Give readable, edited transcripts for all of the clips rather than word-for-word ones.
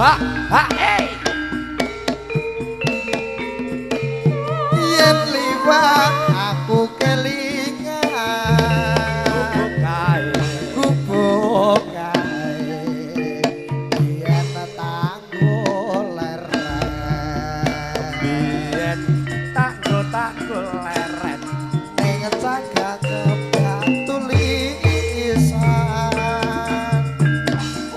ha hey yen liwat aku kelingan gubuk kae yen tanggul leren biyen tanggul leren ning cagak kebatu lisan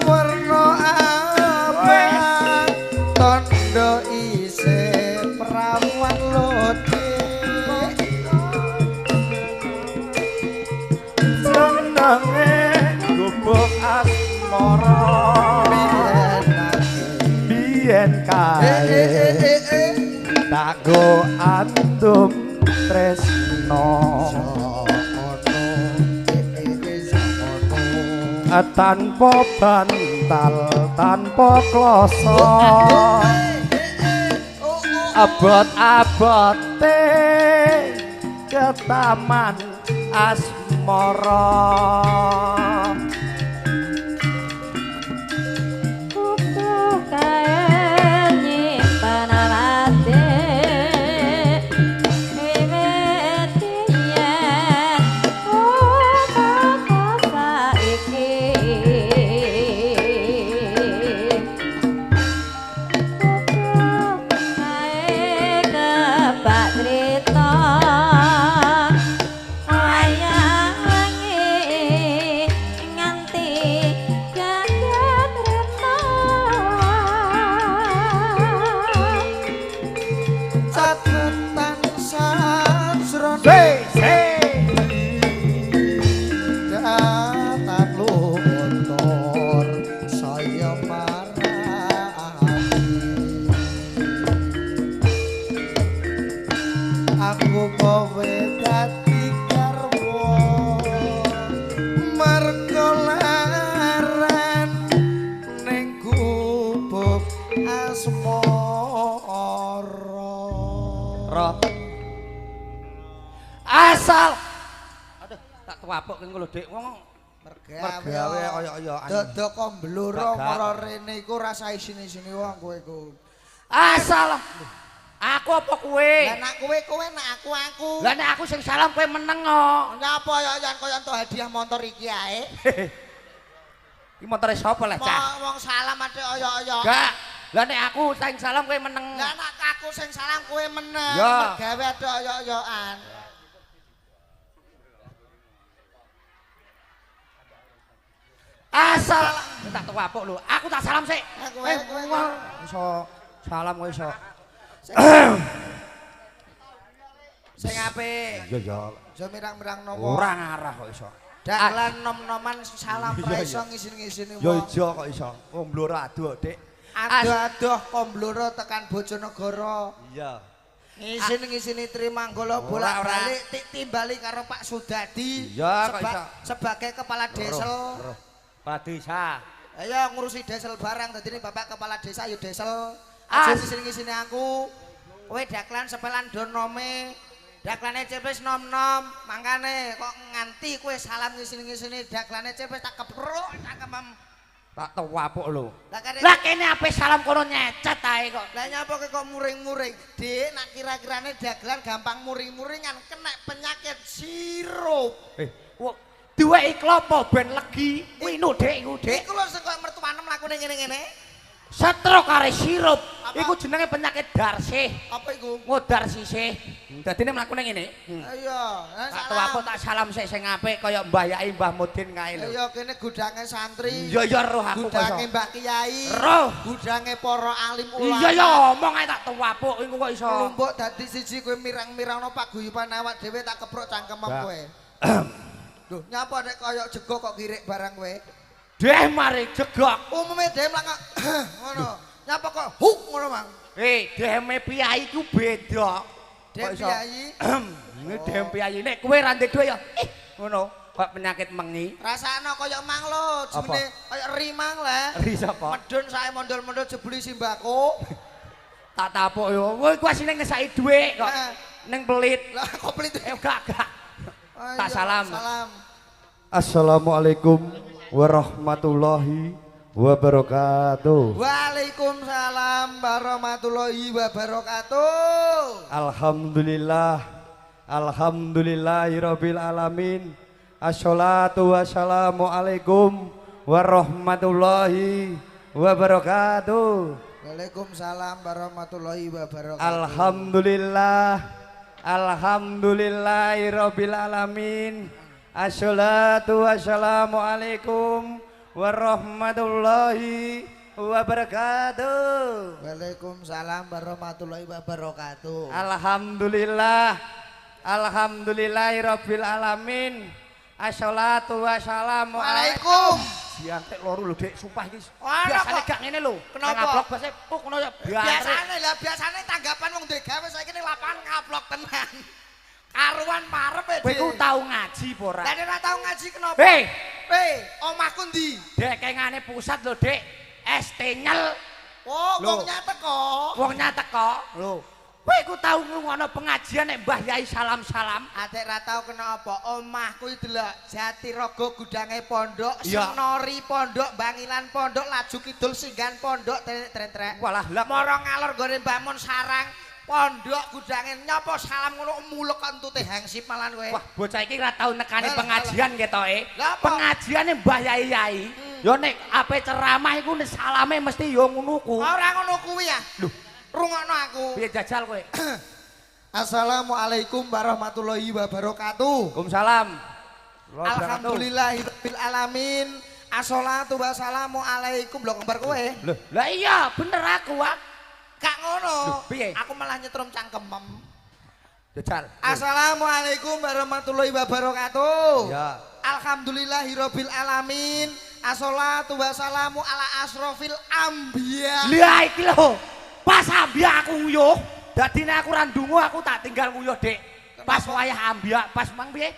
warna abang tondo isih perawan lode jenenge gubuk asmara biyen kae tak go andum tresno tanpa bantal tanpa kloso abot-abote ke taman asmara Kuku kae nyimpen awate wiwit biyen kok saiki kuku kae kebak crita wayange nganti jagat rena catetan sajroning datan luntur saya marani aku kowe dadi garwa mergo leren ning gubuk asmara Roh. Asal. Aduh, tak tuapuk kengko lho, Dik. Wong mergawe kaya dodo kok mbluro mara rene iku rasa isine-isine wong kowe iku. asal. Aku apa kowe? Lah nek kowe nek aku. Lah nek aku sing salam kowe meneng kok. Nyapa ya yen koyo entuk hadiah motor iki ae. Iki motore sapa lah, Cah? Wong salam ate oyo-oyo. Gak. Lah nek aku sing salam kowe meneng. Lah nek aku sing salam kowe meneng. Ya. Gawe ate oyo-oyoan. Asal tak tuapuk lho. Aku tak salam sik. Kowe Iso salam kowe iso. sing apik. Ya ya. Aja mirang-mirang nopo. Ora ngarah kok iso. Dalan nom-noman salam ra iso ngisin-ngisini Ya wong. ijo kok iso. Wong mbloro adu, Dik. Adoh-adoh kombloro tekan Bojonegoro. Iya. Ngisin-ngisini Trimanggala bolak-balik timbali karo Pak Sudadi. Iya kok iso. Sebagai kepala desel. Pak Desa. Ayo ngurusi desel barang dadine Bapak kepala desa yo desel. Aja ngisin-ngisini aku. Kowe daklan sepelan donome. Daklane cepes nom-nom, mangkane kok nganti kowe salam ngisin-ngisini daklane cepes tak kepruk tak kemem. Tak tuapuk lho. Lah Kene ape salam kono nyecet ae kok. Lah nyapa kok muring-muring? Dik, nak kira-kirane dagelan gampang muring-muringan kena penyakit sirup. Duweki klopo ben legi. Kuwi no Dik iku, Dik. Iku lho sing koyo mertuanem lakune ngene-ngene. Stroke kare sirup. Iku jenenge penyakit darsih. Apa iku? Ngodar sisih. Dadine mlakune ngene. Ayo, Tak tuapuk tak salam sik sing apik kaya Mbah Yai Mbah Mudin kae lho. Ayo kene gudange santri. Iya ya roh aku kok. Gudange Mbak Kiai. Roh. Gudange para alim ulama. Iya ya omong ae tak tuapuk iku kok iso. Lumbuk dadi siji kowe mirang-mirangno paguyuban awak dhewe tak kepruk cangkemem kowe. Duh, nyapa nek kaya jego kok kirik barang kowe? Deh mari jegok. Umume dhewe mlak ngono. Nyapa kok huk ngono, Mang? Deme piyai ku beda. Dek Kiai. Deme piyai nek kowe ra ndek ya ngono, kok penyakit mengi. Rasane kaya mang lho, jenenge kaya rimang lah. Ri sapa? Medun sae mondol-mondol jebuli simbako. Tak tapuk yo. Kowe ku asine ngesaki dhuwit kok. Ning pelit. Lah kok pelit. Gak. Tak salam. Salam. Assalamualaikum warahmatullahi wabarakatuh. Waalaikumsalam warahmatullahi wabarakatuh. Alhamdulillah. Alhamdulillahirabbil alamin. Assalatu wassalamu alaikum warahmatullahi wabarakatuh. Waalaikumsalam warahmatullahi wabarakatuh. Alhamdulillah. Alhamdulillahirabbil alamin. Assalatu wassalamu alaikum warahmatullahi wabarakatuh. Waalaikumsalam warahmatullahi wabarakatuh. Alhamdulillah. Alhamdulillahirabbil alamin. Assalatu wassalamu Waalaikum. Siang tek loro lho Dik, sumpah iki. Ana Biasane kok. gak ngene lho. Kenapa? Ngablok base puk ngono ya. Biasane tanggapan wong ndek gawe saiki ning lapangan ngablok tenan. Karuan marep e. Kowe iku tau ngaji apa ora? Lah nek ora tau ngaji kenapa? Hei, Omahku ndi? dekengane pusat lho Dik. ST nyel. Oh, Loh. wong nyatek kok. Wong teko. Lho. Kowe iku tau ngrungokno pengajian nek Mbah Yai salam-salam. Adek ra tau kenapa omahku iki delok Jatirogo gudange pondok, Iya. Senori pondok, Bangilan pondok, Laju Kidul Singgahan pondok, trek-trek. Walah lah Moro ngalor gore Mbahmun Sarang, pondok gudange nyapa salam ngono mulek entute hangsip malan kowe. wah bocah iki ra tau nekani Lah, pengajian ketoke. Lah, apa? Pengajiane Mbah Yai. Yo nek ape ceramah iku nek salame mesti yo ngono ku. Ora ngono kuwi ya. Lho, Rungokno aku. piye jajal kowe? Assalamualaikum warahmatullahi wabarakatuh. Waalaikumsalam. Alhamdulillahirabbil alamin. Assalatu wassalamu alaikum. Lho kembar kowe. Lho, lah iya bener aku, Wak. Gak ngono. Loh, piye? Aku malah nyetrum cangkemem. Jajal. Assalamualaikum warahmatullahi wabarakatuh. Ya. Alhamdulillahirabbil alamin. Assalatu wassalamu ala asrofil anbiya. Lah iki lho. Pas ambia aku nguyuh, dadine aku ra ndonga aku tak tinggal nguyuh, Dik. Pas wayah ambia, pas mang piye?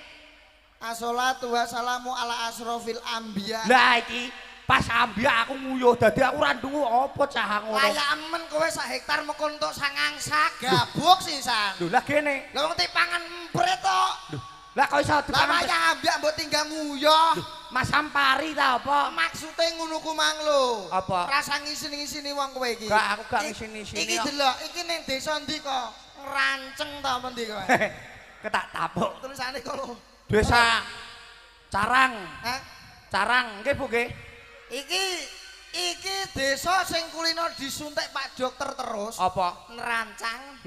Assalatu wassalamu ala asrofil anbiya. Lah iki pas ambia aku nguyuh, dadi aku ra ndonga apa cah ngono. Layak amen kowe sak hektar mekon entuk 9 sak gabuk sisan. Lho lah kene. Lah wong tipangan empret tok. Lah kok iso Lah dipangan wayah ambek mbok tinggal nguyuh. Mas Sampari ta apa? Maksude ngono ku mang lho. Apa? Rasa ngisini-ngisini wong kowe iki. Gak, aku gak ngisini-ngisini Iki kok. delok, iki ning desa ndi kok? Ranceng ta apa ndi kowe? Ketak tapuk. Tulisane kok lho. Desa Carang. Hah? Carang nggih Bu nggih. Iki desa sing kulino disuntik Pak Dokter terus. Apa? Nerancang.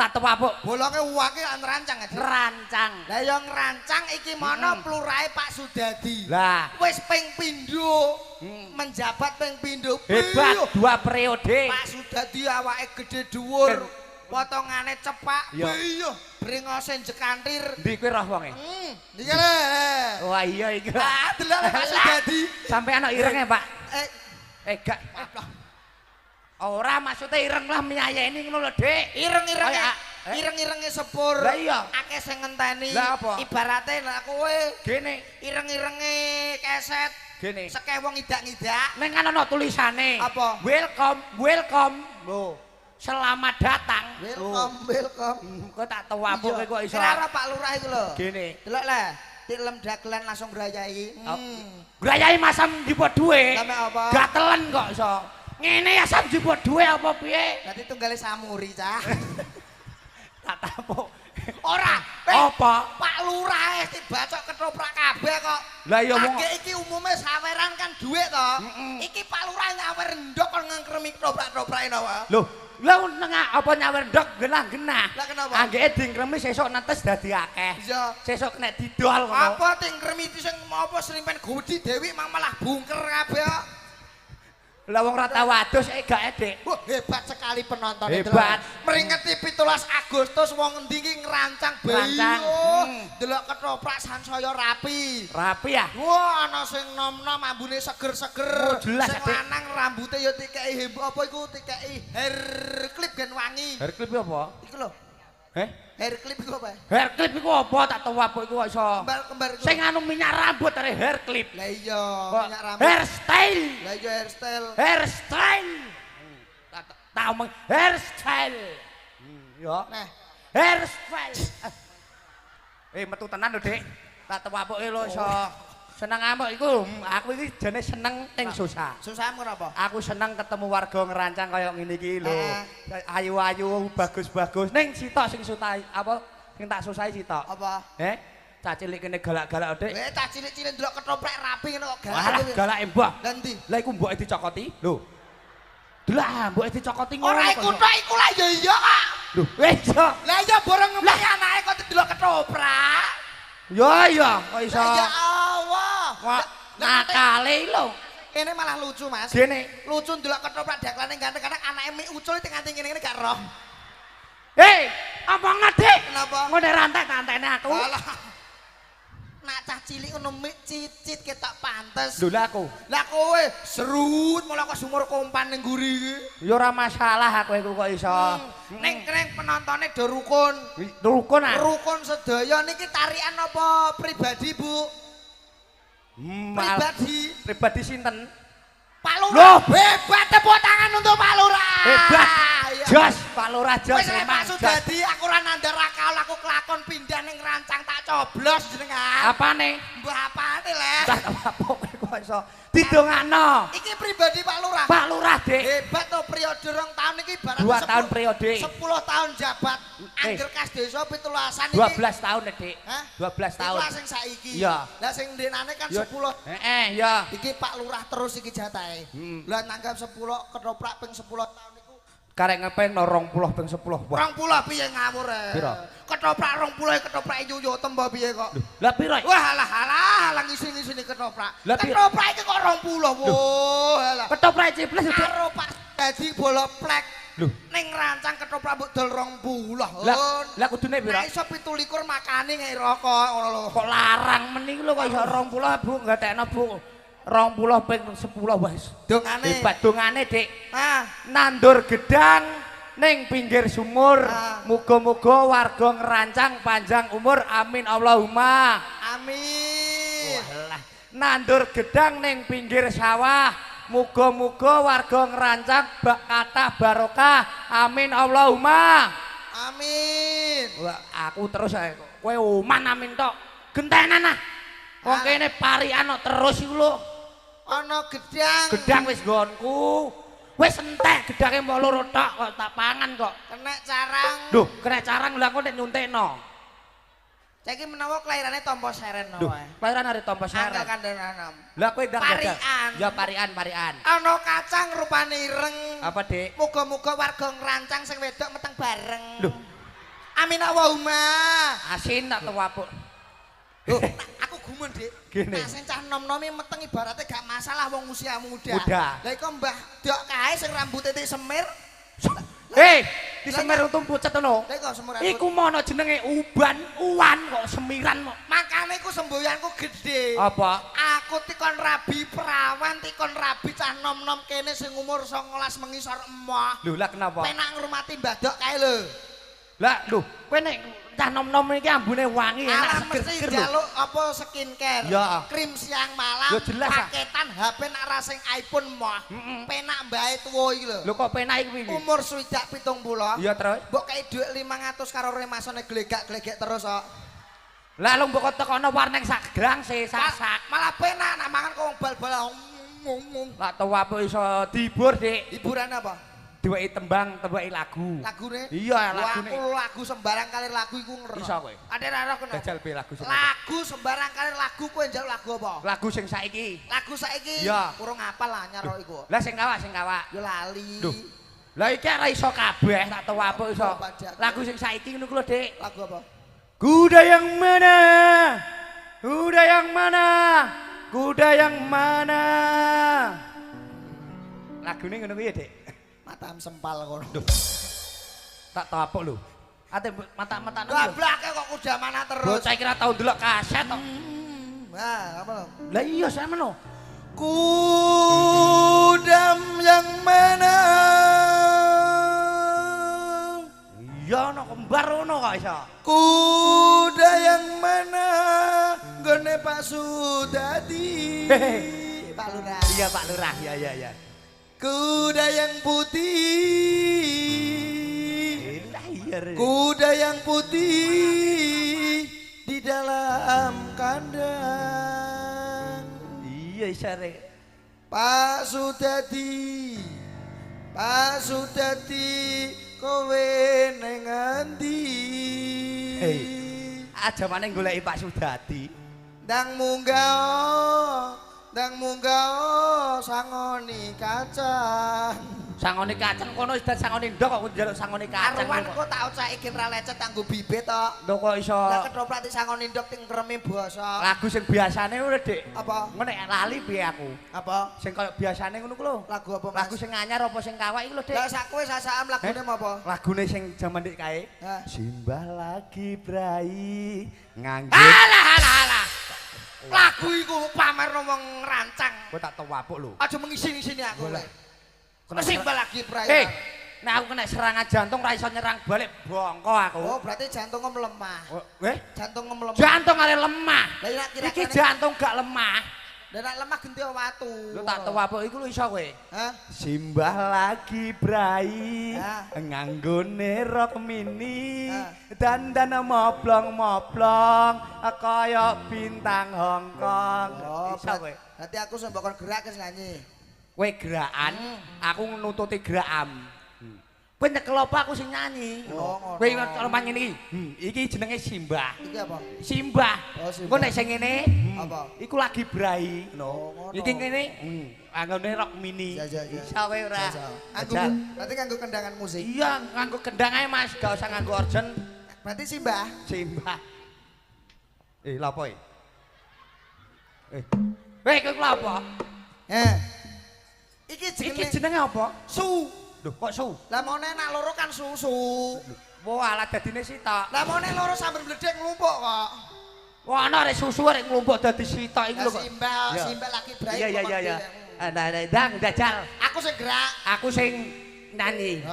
Tak tepapuk. Bolonge uwake nerancang aja. Rancang. Lah yo ngrancang iki mono plurahe Pak Sudadi. Lah, Wis ping pindho. Menjabat ping pindho. hebat Iya. 2 periode. Pak Sudadi awake gede dhuwur. Potongane cepak. Iya. Iya. Brengose jekantir. Ndi kowe roh wonge? Iki lho. Wah iya iki. Ah, delok Pak Sudadi. Sampai anak irenge, Pak. Eh, Gak. Ora maksudnya ireng lah menyayani ngono lho, Dik. ireng-irenge Oh, ya. ireng-irenge sepur. Lah iya. Akeh sing ngenteni. Lah apa? Ibarate nek kowe Gene, ireng-irenge keset gene. sekewong idak-idak. Neng kan ana tulisane. Apa? Welcome. Lho. Selamat datang. Welcome. Kok tak tawapuke kok iso. Kira Pak Lurah iku lho. Gene. Delok lah. Tilem dagelan langsung grayai. Grayai masam dipot duwe. Sampe apa? Gatelen kok iso. Ngene ya sam dipot duwe apa piye? Dadi tunggale samuri, Cah. Tak tapuk. Ora. Apa? Pak Lurah dibacok ketoprak kabeh kok. Lah iya wong Age iki umume saweran kan dhuwit to. Iki Pak Lurah nyawer ndok kon ngkremi ketoprak-toprake napa? Loh, lah nengah apa nyawer ndok genah-genah. Lah kenapa? Anggeke dingkremi sesuk nentes dadi akeh. Iya. Sesuk nek didol ngono. Apa tingkremi iki sing apa srimpen gudi Dewi malah bungker kabeh kok. Lah wong ra tau adus gak Dik. Wah, hebat sekali penonton Hebat. Meringeti 17 Agustus wong endi iki ngerancang bayi. Ngerancang. Delok ketoprak sansaya rapi. Rapi ya. Wah, ana sing nom-nom ambune seger-seger. Oh, jelas, Sing Dik. lanang rambute ya dikeki heboh apa iku dikeki hair clip gen wangi. Hair clip apa? Iku lho. Hair clip iku apa? Hair clip iku apa tak tahu apa iku kok iso. Kembar iku. Sing anu minyak rambut are hair clip. Lah iya, Kok minyak rambut. hairstyle. Lah iya hairstyle. Hairstyle. Tak omong hairstyle. Ya. Nah, Hairstyle. Metu tenan lho, Dik. Tak tahu apa lho iso Seneng amuk iku aku iki jane seneng ning susah. Susahmu kenapa? Aku seneng ketemu warga ngerancang kaya ngene iki lho. Ayu-ayu, bagus-bagus. Ning sitok sing sutai apa sing tak susahi sitok. Apa? Cah cilik kene galak-galak Dik. Cah cilik-cilik ndelok ketoprak rapi ngono kok galak. Alah galake mbah. Lah ndi? Lah iku mboke dicokoti. Lho. Delah mboke dicokoti ngono. Ora iku tok iku lah ya iya kok. Lho, wis yo. Lah iya borong ngemeng anake kok ndelok ketoprak. Yo iya, kok iso. Ya Allah. Wah, nakale lho. Kene malah lucu, Mas. Dene. Lucu ndelok ketoprak daklane ganteng-ganteng anake mik ucul teng nganti ngene-ngene gak roh. Hei, apa ngedik? Kenapa? Ngene rantai-rantene aku. Alah. Nak cah cilik ngono mik cicit ketok pantes. Lho lah aku. Lah kowe serut malah kok sumur kompan ning guri iki. Ya ora masalah aku iku kok iso. Ning penontonnya do rukun. Rukun ah. Rukun sedaya niki tarian apa pribadi, Bu? Pribadi sinten? Pak Lurah. Hebat tepuk tangan untuk Pak Lurah. Hebat. Iya. Jos, Pak Lurah jos. Wis lek Pak Sudadi aku ora nandar akal aku kelakon pindah ning rancang tak coblos jenengan. Apane? Mbah apane le? Tak apa kok iso didongakno. Iki pribadi Pak Lurah. Pak Lurah, Dik. Hebat to periode rong tahun iki barang 2 tahun periode. 10 tahun jabat. Angger kas desa 17-an iki. 12 tahun, Dik. Hah? 12 tahun. Iku lah sing saiki. Iya. Lah sing ndenane kan 10. Ya. Iki Pak Lurah terus iki jatahe. Lah nanggap 10 ketoprak ping 10 tahun iku. Karek ngepeng no 20 ping 10. Wah. 20 piye ngawur e. Piro? Ketoprak 20 ketoprak yuyu tembo piye kok. Lah piro? Wah alah ngisi-ngisini ketoprak. Lah, piro? Ketoprak iki kok 20. Wah alah. Ketoprak ciples Dik. Karo Pak dadi bola plek. Lho. Ning rancang ketoprak mbok dol 20. Lah kudune piro? Nek iso 17 makane ngai rokok ngono lho. Kok larang meniki lho kok iso 20 Bu, gatekno Bu. 20 ping 10 wis. Dongane. Hebat dongane, Dik. Ah, Nandur gedang ning pinggir sumur. Ah. Muga-muga warga ngerancang panjang umur. Amin Allahumma. amin. Walah. Nandur gedang ning pinggir sawah. Muga-muga warga ngerancang bak kathah barokah. Amin Allahumma. Amin. Wah, aku terus ae kok. Kowe oman amin tok. Gentenan ah. Wong kene parian kok terus iku lho. Ana gedang. Gedang wis nggonku. Wis entek gedange mbok loro tok kok tak pangan kok. Kena carang. Duh, kena carang lha kok nek nyuntekno. Saiki menawa kelairane Tompo Seren Duh, wae. pairan are tompo Angkel seret. kandhangan. Lah kowe ndang Parian. Ya parian. Ana kacang rupane ireng. Apa, Dik? Muga-muga warga ngerancang sing wedok meteng bareng. Duh. Amin Allahumma. Asin tak tuwapuk. Loh, aku gumun, Dik. Gini. Nah, sing cah nom-nomi meteng ibaratnya gak masalah wong usia muda. Muda. Lah iku Mbah Dok kae sing rambut titik semir. Disemer untung pucet ngono. Lah iku semur Iku mono jenenge uwan kok semiran kok. makane iku semboyanku gede. Apa? Aku tikon rabi perawan, tikon rabi cah nom-nom kene sing umur 19 mengisor emoh. Lho, lah kenapa? Penak ngrumati Mbah Dok kae lho. Lah, lho, kowe nek cah nom-nom iki ambune wangi Alah enak mesti seger-seger lho. njaluk apa skincare, Ya. krim siang malam, Ya jelas, ah. paketan HP nak rasing iPhone moh. Penak mbae tuwa iki lho. Lho kok penak iki piye? Umur swidak 70. Iya terus. Mbok kei dhuwit 500 karo remasone glegak-glegek terus kok. Lah lho mbok tekono warneng sak gelang sak. Malah penak nak mangan kok bal-bal. Lah tau apa iso dihibur, Dik. Hiburan apa? Duweki tembang, duweki lagu. Lagune? Iya, lagune. Aku lagu sembarang kali lagu iku ngerti. Iso kowe. Ade ra kenapa? Jajal piye lagu sing. Lagu sembarang kali lagu kowe njaluk lagu apa? Lagu sing saiki. Lagu saiki. Iya. Kurang apal lah nyaro iku. Lah sing kawak. Ya lali. Duh. Lah iki ora iso kabeh, tak tau apa iso. Padahal. Lagu sing saiki ngono ku lho, Dik. Lagu apa? Kuda yang mana? Kuda yang mana? Kuda yang mana? Lagune ngono ku ya, Dik. Matam sempal kono. Tak tau apa lho. Ate mata-mata nang. Gablake kok kuda mana terus. Bocah kira tau ndelok kaset kok. Nah, apa lho? Lah iya sampeyan lho. Kudam yang mana? Iya ana kembar ngono kok iso. Kuda yang mana? Gone Pak Sudadi. Pak Lurah. Iya Pak Lurah, iya. Kuda yang putih. Lah iya. Kuda yang putih di dalam kandang. isare. Pak Sudadi. Pak Sudadi kowe ning endi? Hei. Aja maneh goleki Pak Sudadi. Ndang munggah sangoni kacang. Sangone kacang kono wis sangone ndok kok njaluk sangone kacang. Arwan kok tak ocaiki ra lecet kanggo bibit to. Lho kok iso. Lah ketoprak di sangone ndok ting kreme basa. Lagu sing biasane ngono, Dik. Apa? Ngene lali piye aku. Apa? Sing kaya biasane ngono ku lho. Lagu apa, Mas? Lagu sing anyar apa sing kawak iku lho, Dik. Lah sak kowe sasaam lagune apa? Lagune sing jaman dik kae. Hah? Simbah lagi brai nganggo. Alah. Lagu iku pamer ngomong rancang. Kowe tak tewapuk lho. Aja mengisi-isini aku. Boleh. Kena simbal lagi Hei, praya. nek aku kena serangan jantung ra iso nyerang balik bongko aku. Oh, berarti jantungnya melemah. Jantungnya melemah. Jantung are lemah. Lah nek kira-kira Iki jantung gak lemah. Lah nek lemah genti watu. Lu tak tewapuk iku lho iso kowe. Hah? Simbah lagi brai Hah? nganggone rok mini Hah? dandan moblong-moblong kaya bintang Hongkong. Oh, Iso kowe. berarti aku sembokon gerak wis nyanyi. Kowe gerakan, aku nututi gerakam. Kowe nyekel apa aku sing nyanyi. Oh, ngono. Kowe kalau main ini, iki jenenge Simbah. Iki apa? Simbah. Oh, Simbah. Engko nek sing ngene, Apa? iku lagi brai. Oh, ngono. Iki ngene, anggone rock mini. Ya. Bisa kowe ora? Aku Ajal. berarti nganggo kendangan musik. Iya, nganggo kendang ae Mas, gak usah nganggo organ. Berarti Simbah. Simbah. Lha apa iki? Kowe ku apa? Iki jenenge apa? Su. Lho, kok su? Lah mone nak loro kan susu. Wah, alat dadine sitok. Lah mone loro sambil bledek nglumpuk kok. Wah, ana arek susu arek nglumpuk dadi sitok iki lho kok. Simbal lagi brai. Iya. Dang dajal. Aku sing gerak. Aku sing nyanyi.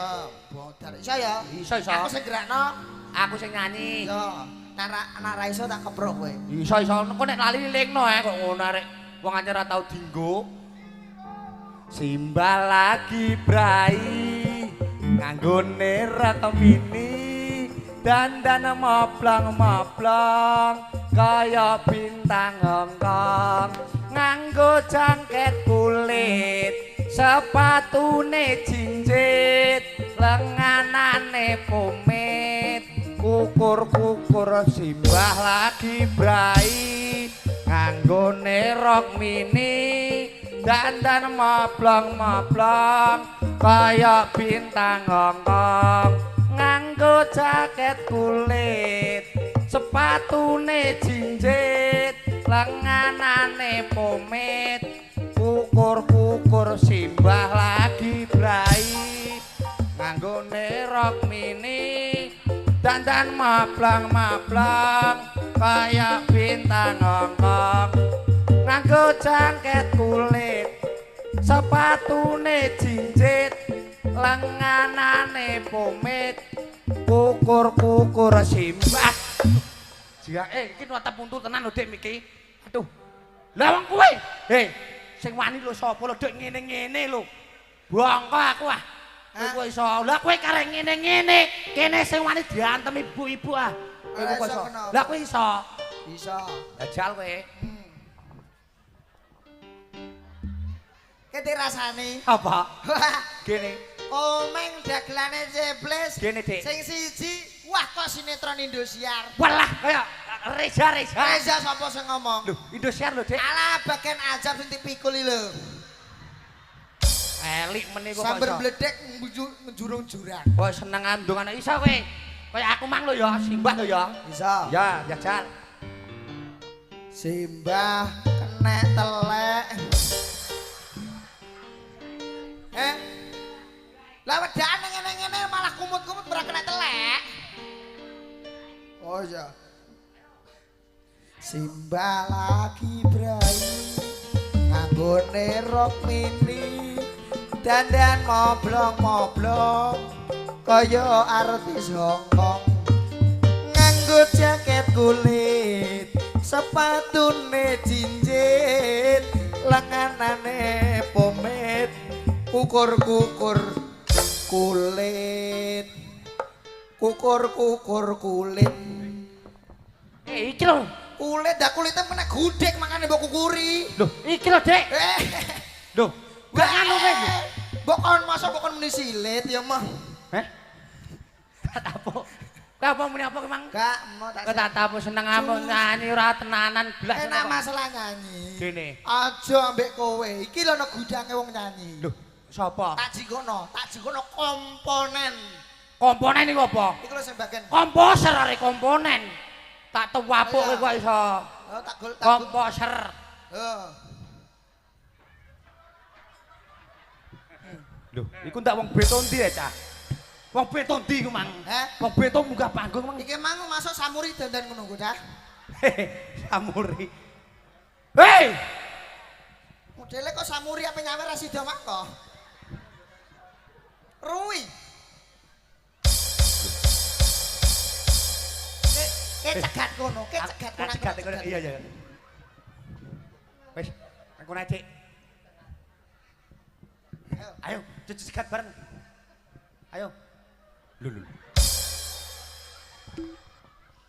Bodar. Iso ya? Iso. Aku sing gerakno. Aku sing nyanyi. Yo. Nek ra iso tak keprok kowe. Iso. Kok nek lali lingno kok ngono arek wong anyar ora tau dienggo. Simbah lagi brai nganggone rok mini dandan moblong-moblong kaya bintang Hongkong nganggo jangket kulit sepatune jinjit lenganane pomit kukur-kukur Simbah lagi brai nganggone rok mini dandan moblong-moblong kaya bintang Hongkong nganggo jaket kulit sepatune jinjit lenganane pomit kukur-kukur Simbah lagi brai nganggone rok mini dandan moblong-moblong kaya bintang Hongkong nganggo jangket kulit sepatune jinjit lenganane pomit kukur-kukur Simbah. Jika iki nuwata puntu tenan lho Dik miki. Aduh. Lah wong kowe. Sing wani lho sapa lho Dik ngene-ngene lho. Bongko aku ah. Kowe iso. Lah kowe karek ngene-ngene, kene sing wani diantem ibu-ibu ah. Kowe iso. Lah kowe iso. Iso. Dajal kowe. Kete rasane. Apa? Gini. Komeng dagelane Jebles. Gini, Dik. Sing siji, wah kok sinetron Indosiar. Walah, kaya Reza. Reza sapa sing ngomong? Lho, Indosiar lho, Dik. Alah bagian ajab sing dipikul iki lho. Elik meniku kok. Sambar iso. bledek njurung jurang. Kok seneng andungan iso kowe. Kaya aku mang lho ya, Simbah lho ya. Bisa. Ya, jajal. Simbah kena telek. Lah wedane ngene-ngene malah kumut-kumut ora kena telek. Oh iya. Simbah lagi brai nganggone rok mini dandan moblong-moblong kaya artis Hongkong nganggo jaket kulit sepatune jinjit lenganane pomit kukur-kukur kulit kukur-kukur kulit Iki lho, Kulit dah kulitnya kena gudeg makanya mbok kukuri. Loh, iki lho, Dik. Loh, gak ngono kowe. Mbok kon masuk mbok kon muni silit ya mah. Heh? Tak apa. Kowe apa muni apa Mang? Gak mau tak. Kowe tak apa seneng apa nyanyi ora tenanan blas. Enak masalah nyanyi. Gene. Aja ambek kowe. Iki lho nek gudange wong nyanyi. Loh, sapa? Tak jikono komponen. Komponen iku apa? Iku lho sing bagian. Komposer are komponen. Tak tuwapuk kowe kok iso. Oh, tak gol. Komposer. Loh, iku ndak wong beton ndi ya, Cah? Wong beton ndi iku, Mang? Wong beton munggah panggung, Mang. Iki mang masuk samuri dandan ngono ku, Dah. Samuri. Hei! Modele kok samuri apa nyawer ra sida mak kok. Ruwi. Cegat kono, cegat kono. Cegat kono. Iya, iya. Wis, aku naik, Cik. Ayo, cuci cegat bareng. Ayo. Lho.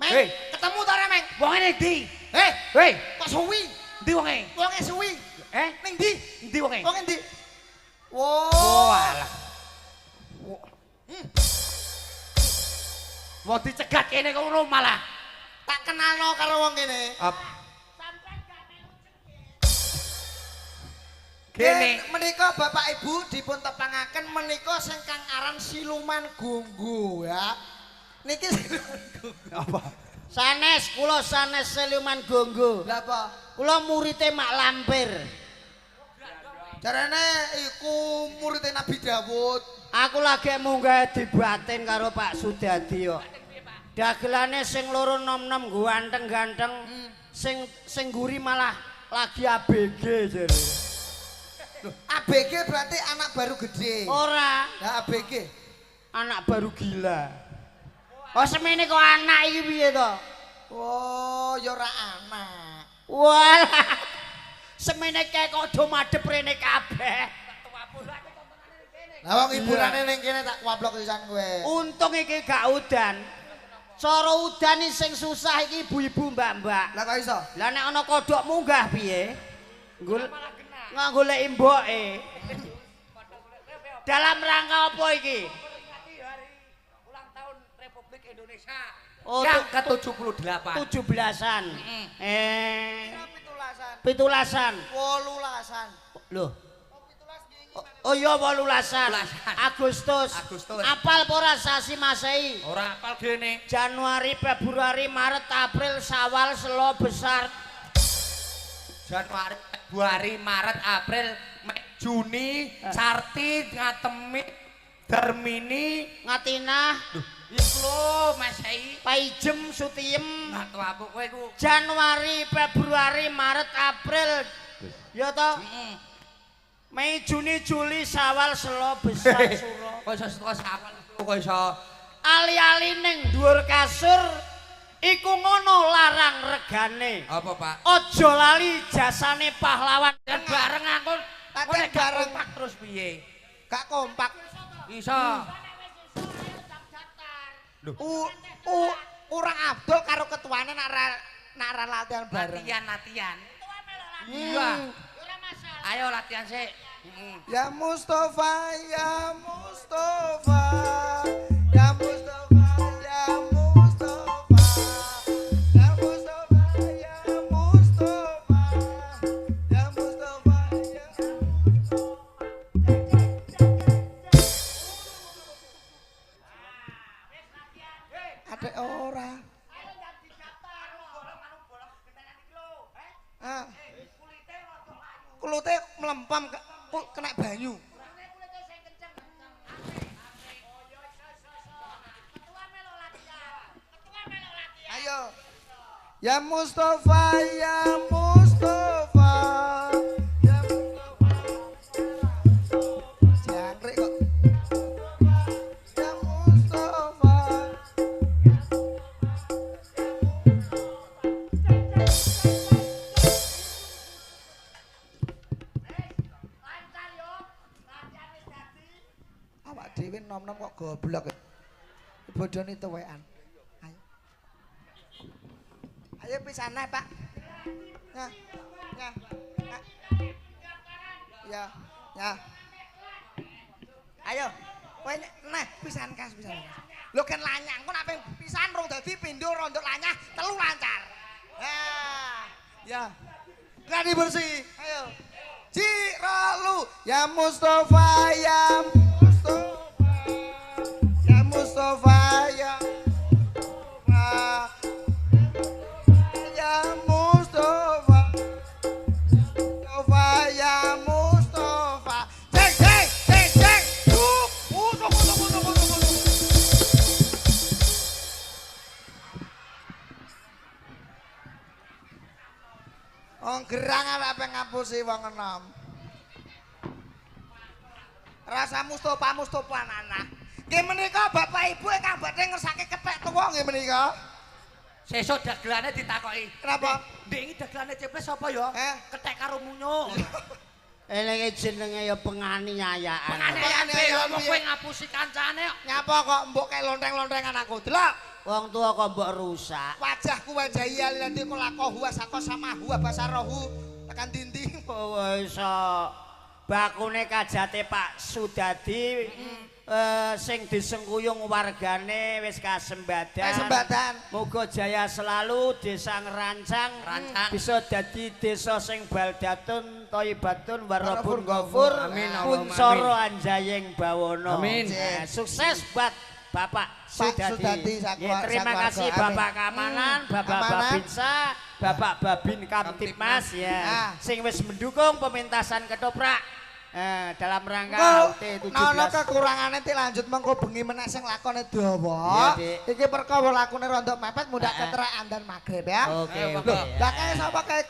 Meng, Hei. ketemu ta ora, Meng? Wonge ning ndi? Hei, kok suwi? Ndi wonge? Wonge suwi. Ning ndi? Ndi wonge? Wonge ndi? Oh, alah. Mau dicegat kene kok ngono malah. Tak kenalno karo wong kene. Kene menika Bapak Ibu dipun tepangaken menika sing kang aran Siluman Gunggu ya. Niki Siluman Gunggu. apa? Sanes, kula sanes Siluman Gunggu. Lah apa? Kula murite Mak Lampir. Jarane iku muridé Nabi Dawud. Aku lagi munggah dibatin karo Pak Sudadi kok. Dagelane sing loro nom-nom ganteng-ganteng, sing guri malah lagi ABG jare. ABG berarti anak baru gede. Ora, Lah ABG. anak baru gila. Oh semene kok anak iki piye to? Oh, ya ora anak. Walah. Semene kae kok do madhep rene kabeh. Lah wong hiburane ning kene tak kuablok pisan kowe. Untung iki gak udan. Cara udan iki sing susah iki ibu-ibu mbak-mbak. Lah kok iso? Lah nek ana kodhok munggah piye? Nganggo lek mboke. Dalam rangka apa iki? Ulang tahun Republik Indonesia. Oh, yang ke-78. 17-an. 17-an. 17-an. 18-an. Loh. Oh iya 18-an. Agustus. Apal apa ora sasi Masehi? Ora apal gene. Januari, Februari, Maret, April, Syawal, Selo, Besar. Januari, Februari, Maret, April, Mei, Juni, Sarti, Ngatemi, Darmini, Ngatinah, iku lho Masehi. Paijem, Sutiem. Nah, tuapuk kowe iku. Januari, Februari, Maret, April. Ya toh? Mei, Juni, Juli, Syawal, Selo, Besar, Suro. Kok iso saka sawal kok iso. Ali-ali ning dhuwur kasur iku ngono larang regane. Apa, Pak? Aja lali jasane pahlawan. Dan bareng aku Latihan bareng. kompak terus piye? Gak kompak. Iso. Urang Abdul karo ketuane nak ra latihan bareng. Latihan. Iya. Ayo latihan sik. Ya Mustafa, ya Mustafa, ya Mustafa, ya Mustafa, ya Mustafa, ya Mustafa, ya Mustafa, ya Ada orang. Kulite melempam kena banyu. Ayo. Ya Mustafa, ya Mustafa. Ya Mustafa. Jangkrik kok. Ya Mustafa. Awak dhewe nom-nom kok goblok. Bodone tuwekan. Ayo. Ayo pisane, Pak. Ya. Ya. Ya. Ya. Ayo. Kowe neh pisan kas pisan. Lho kan lanyang kok nek ping pisan rong dadi pindho rondo lanyah telu lancar. Ya. Gladi bersih. Ayo. Jiralu ya Mustafa ya Mustafa. Ya Mustafa ya Ya Mustafa. Mustafa ya Mustafa. Cek cek cek cek. Musuh. Wong gerang apa ngapusi wong enom. Rasa Mustofa anak. Nggih menika bapak ibu kang badhe ngersake kethek tuwa nggih menika. Sesuk dagelane ditakoki. Kenapa? Ndek iki dagelane ceples sapa ya? Kethek karo munyo. Elenge jenenge ya penganiayaan. Penganiayaan wong kowe ngapusi kancane kok. Nyapa kok mbok kae lonteng-lontengan aku. Delok. Wong tua kok mbok rusak. Wajahku wajah iya nanti kok lakohu asako sama huwa basarohu tekan dinding. Oh iso bakune kajate Pak Sudadi sing disengkuyung wargane wis kasembadan. Kasembadan. Muga jaya selalu desa ngerancang bisa dadi desa sing baldatun thayyibatun warabun ghafur. Amin, Allahumma Kunsara anjaying bawana. Amin. Sukses buat Bapak Sudadi. Sakwa- Terima sakwarga. kasih Amin. Bapak Keamanan, Bapak Keamanan. Babinsa, Bapak Babin Kamtipmas ya. Sing wis mendukung pementasan ketoprak dalam rangka Kok HUT 17. ana kekurangane ti lanjut mengko bengi meneh sing lakone Iya, dawa. Dik. Iki perkara lakune rondok mepet mudak keterak andan magrib ya. Oke, Lho, oke. lah kae sapa kae